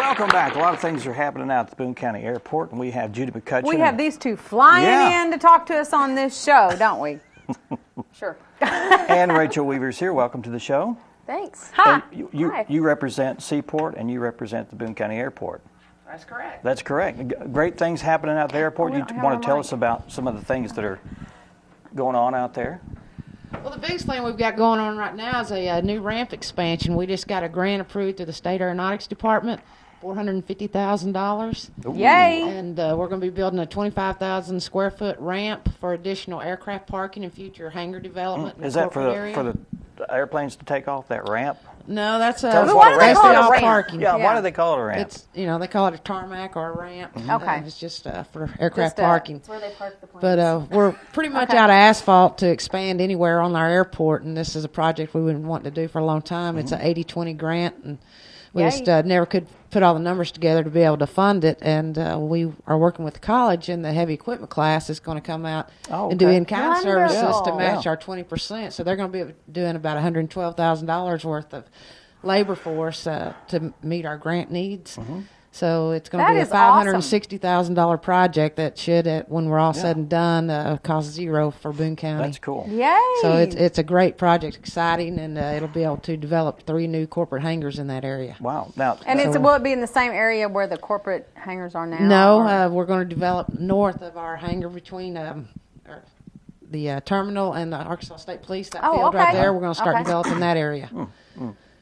Welcome back. A lot of things are happening out at the Boone County Airport, and we have Judy McCutcheon. We have these two flying in to talk to us on this show, don't we? Sure. And Rachel Weaver's here. Welcome to the show. Thanks. Hi. You represent Seaport, and you represent the Boone County Airport. That's correct. That's correct. Great things happening out at the airport. You want to tell us about some of the things that are going on out there? Well, the biggest thing we've got going on right now is a new ramp expansion. We just got a grant approved through the State Aeronautics Department, $450,000. Yay! And we're going to be building a 25,000 square foot ramp for additional aircraft parking and future hangar development. Is that for the airplanes to take off, that ramp? No, that's why do they call it a ramp? parking. Yeah, why do they call it a ramp? It's, they call it a tarmac or a ramp. Okay. It's just for aircraft parking. That's where they park the planes. But we're pretty much out of asphalt to expand anywhere on our airport, and this is a project we've been wanting to do for a long time. It's an 80-20 grant, and we just never could put all the numbers together to be able to fund it. And we are working with the college, and the heavy equipment class is going to come out and do in-kind services to match our 20%. So they're going to be doing about $112,000 worth of labor force to meet our grant needs. So it's going to be a $560,000 project that should, when we're all said and done, cost zero for Boone County. That's cool. Yay! So it's a great project, exciting, and it'll be able to develop 3 new corporate hangars in that area. Wow. Now, And will it be in the same area where the corporate hangars are now? No, we're going to develop north of our hangar between the terminal and the Arkansas State Police, that field right there. We're going to start developing that area.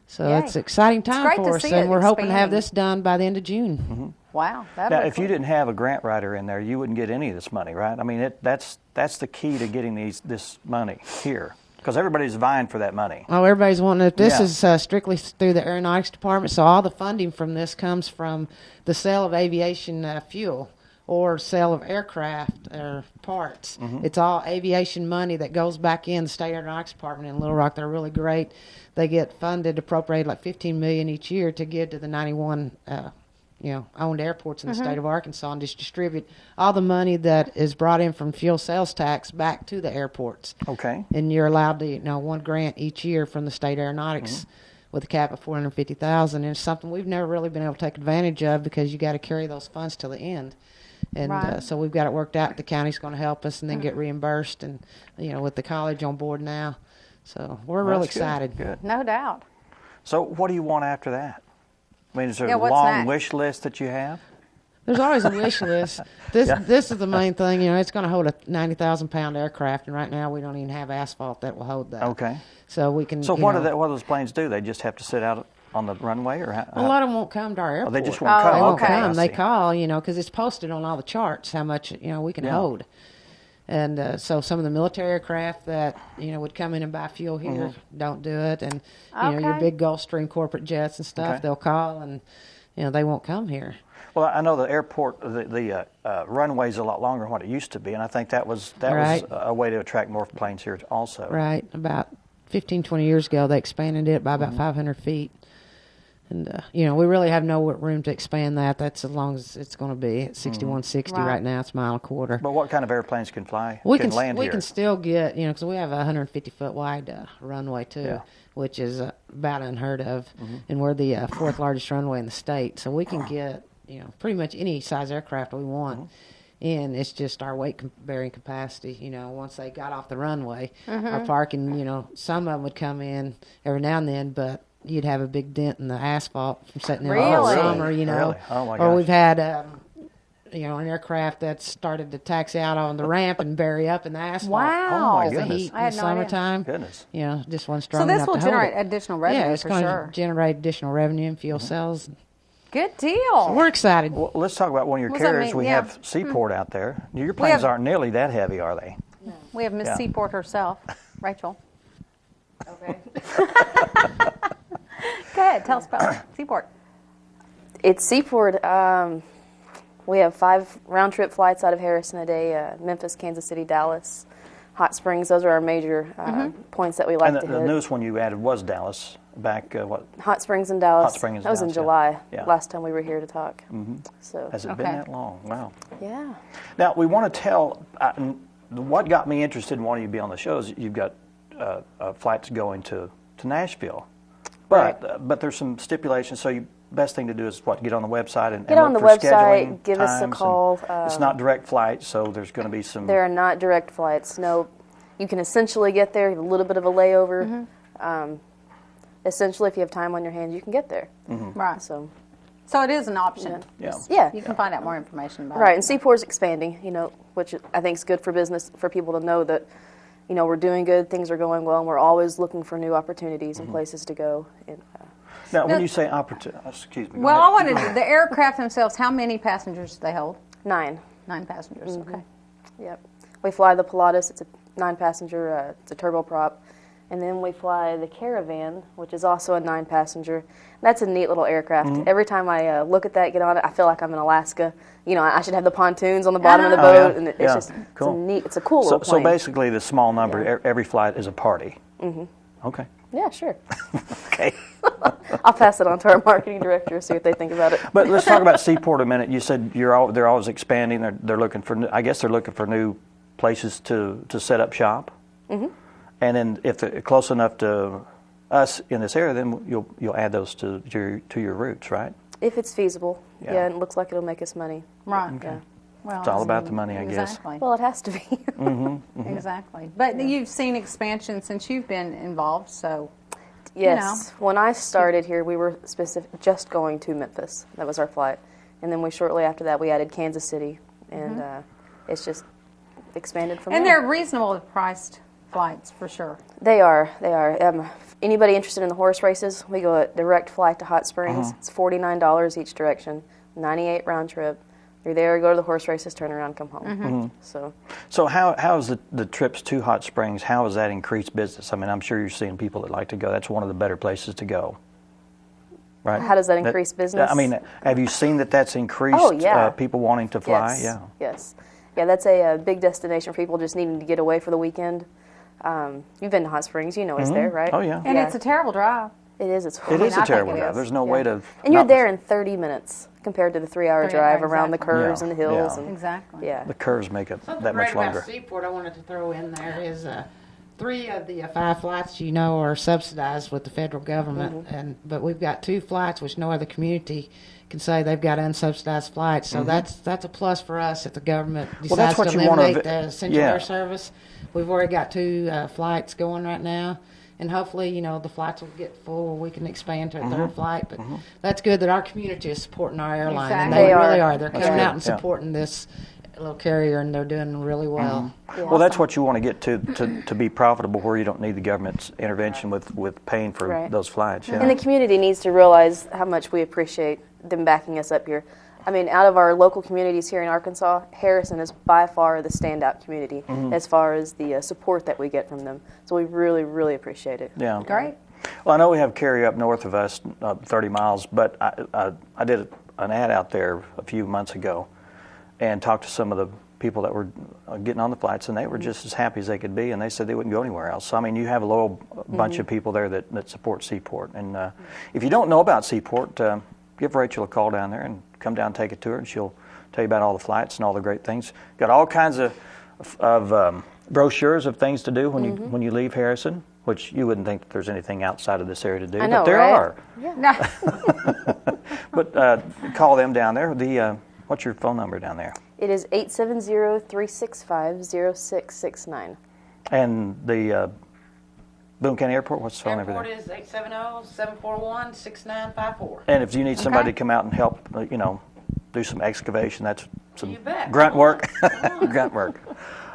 So it's an exciting time for us, and we're hoping to have this done by the end of June. Wow. Now, if you didn't have a grant writer in there, you wouldn't get any of this money, right? I mean, that's the key to getting this money here, because everybody's vying for that money. Oh, everybody's wanting it. This is strictly through the Aeronautics Department, so all the funding from this comes from the sale of aviation fuel or sale of aircraft or parts. It's all aviation money that goes back in the State Aeronautics Department in Little Rock. They're really great. They get funded, appropriated like $15 million each year to give to the 91 owned airports in the state of Arkansas, and just distribute all the money that is brought in from fuel sales tax back to the airports. Okay. And you're allowed to, one grant each year from the State Aeronautics with a cap of $450,000. And it's something we've never really been able to take advantage of, because you got to carry those funds till the end. And so we've got it worked out. The county's going to help us and then get reimbursed, and with the college on board now. So we're really excited. Good. No doubt. So what do you want after that? I mean, is there a what's long next? wish list that you have? There's always a wish list. This is the main thing. It's going to hold a 90,000-pound aircraft, and right now we don't even have asphalt that will hold that. Okay. So we can. So what do those planes do? They just have to sit out on the runway, or how? A lot of them won't come to our airport. Oh, they just won't come. They won't Okay, come. I They see. call, because it's posted on all the charts how much we can hold. And so some of the military aircraft that would come in and buy fuel here don't do it, and your big Gulfstream corporate jets and stuff, they'll call, and they won't come here. Well, I know the airport, the runway's a lot longer than what it used to be, and I think that was a way to attract more planes here also. Right. About 15, 20 years ago, they expanded it by about 500 feet. And, we really have no room to expand that. That's as long as it's going to be. At 6160 right now, it's a mile and a quarter. But what kind of airplanes can land here? We can still get, because we have a 150-foot wide runway, too, which is about unheard of. And we're the 4th largest runway in the state. So we can get, pretty much any size aircraft we want. And it's just our weight-bearing capacity. Once they got off the runway, our parking, some of them would come in every now and then, but you'd have a big dent in the asphalt from sitting in all summer, Really? Oh, my or gosh. we've had, an aircraft that started to taxi out on the ramp and bury up in the asphalt. Wow. Oh, my The goodness. heat in I had the no idea. summertime. Goodness. Just wasn't So strong this enough will to hold generate it. additional revenue it's for going sure. to generate additional revenue and fuel sales. Good deal. We're excited. Well, let's talk about one of your What does that carriers. mean? We Yeah. have Seaport out there. Your planes aren't nearly that heavy, are they? We have Miss Seaport herself, Rachel. Okay. Go ahead, tell us about Seaport. It's Seaport. We have 5 round-trip flights out of Harrison a day, Memphis, Kansas City, Dallas, Hot Springs. Those are our major points that we like And to the hit. newest one you added was Dallas, back, what? Hot Springs and Dallas. Hot Springs and that was in Dallas, July, yeah. last time we were here to talk. So Has it been that long? Wow. yeah. Now, we want to tell, what got me interested in wanting you to be on the show is you've got flights going to Nashville. But there's some stipulations, so best thing to do is what? Get on the website and Get on the look for website, scheduling give us a times, call. It's not direct flight, so there's going to be some. There are not direct flights. No, you can essentially get there. You have a little bit of a layover. Essentially, if you have time on your hands, you can get there. Right. So it is an option. yeah. You can find out more information about it. Right, and Seaport's expanding, which I think is good for business, for people to know that, we're doing good, things are going well, and we're always looking for new opportunities and places to go. And, now, when you say opportunity, excuse me. Well, I wanted the aircraft themselves, how many passengers do they hold? 9. 9 passengers, okay. Yep. We fly the Pilatus, it's a 9-passenger, it's a turboprop. And then we fly the Caravan, which is also a 9-passenger. That's a neat little aircraft. Every time I look at that, get on it, I feel like I'm in Alaska. I should have the pontoons on the bottom of the boat, and it's just cool. it's a cool little So plane. basically, the small number, every flight is a party. Okay. Yeah, sure. Okay. I'll pass it on to our marketing director, see what they think about it. But let's talk about Seaport a minute. You said they're always expanding. They're looking for. I guess they're looking for new places to set up shop. And then if they're close enough to us in this area, then you'll add those to your routes, right? If it's feasible, Yeah. and it looks like it'll make us money. Right. Yeah. Well, It's all about the money, I guess. Exactly. Well, it has to be. Exactly. But you've seen expansion since you've been involved, so. Yes. When I started here, we were just going to Memphis. That was our flight. And then shortly after that, we added Kansas City. And it's just expanded from And there. they're reasonable priced flights, for sure. They are. Anybody interested in the horse races, we go a direct flight to Hot Springs. It's $49 each direction, 98 round trip. You're there, go to the horse races, turn around, come home. So how's the trips to Hot Springs? How has that increased business? I mean, I'm sure you're seeing people that like to go. That's one of the better places to go, right? How does that increase business? I mean, have you seen that's increased? Oh, yeah. People wanting to fly. Yes. Yes. Yeah, that's a big destination for people just needing to get away for the weekend. You've been to Hot Springs, it's there, right? Oh yeah. And it's a terrible drive. It is. It's It horrible. is a think terrible it drive. is. There's no way to. And you're there in 30 minutes compared to the 3-hour 3 drive hours, around the exactly. curves and the hills. Yeah. And, Exactly. Yeah. The curves make it Something that great much longer. about Seaport I wanted to throw in there is 3 of the 5 flights are subsidized with the federal government, but we've got 2 flights which no other community can say they've got unsubsidized flights. So that's a plus for us if the government decides what to you wanna eliminate the essential yeah. air service. We've already got 2 flights going right now. And hopefully, the flights will get full. We can expand to a 3rd flight. But that's good that our community is supporting our airline. And Exactly. they They really are. are. They're That's coming good, out and yeah. supporting this little carrier, and they're doing really well. Well, that's what you want to get to be profitable, where you don't need the government's intervention with paying for Right. those flights. Yeah. And the community needs to realize how much we appreciate them backing us up here. I mean, out of our local communities here in Arkansas, Harrison is by far the standout community as far as the support that we get from them. So we really, really appreciate it. Yeah. Great. Well, I know we have carrier up north of us, 30 miles, but I did an ad out there a few months ago and talked to some of the people that were getting on the flights, and they were just as happy as they could be, and they said they wouldn't go anywhere else. So, I mean, you have a loyal bunch of people there that support Seaport. And if you don't know about Seaport, give Rachel a call down there and come down and take a tour, and she'll tell you about all the flights and all the great things. Got all kinds of brochures of things to do when you leave Harrison, which you wouldn't think that there's anything outside of this area to do, I know, but there right? are. Yeah. But call them down there. What's your phone number down there? It is 870-365-0669. And the Boone County Airport, what's the phone number Airport there? is 870-741-6954. And if you need somebody Okay. to come out and help, do some excavation, that's some You bet. grunt work. Grunt work.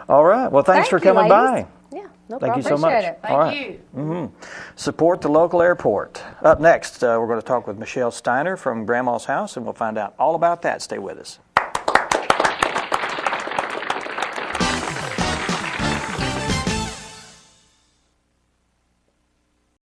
All right. Well, thanks for Thank you, coming ladies. by. Yeah, no Thank you problem. so much. Appreciate it. All Thank right. you. Support the local airport. Up next, we're going to talk with Michelle Steiner from Grandma's House, and we'll find out all about that. Stay with us.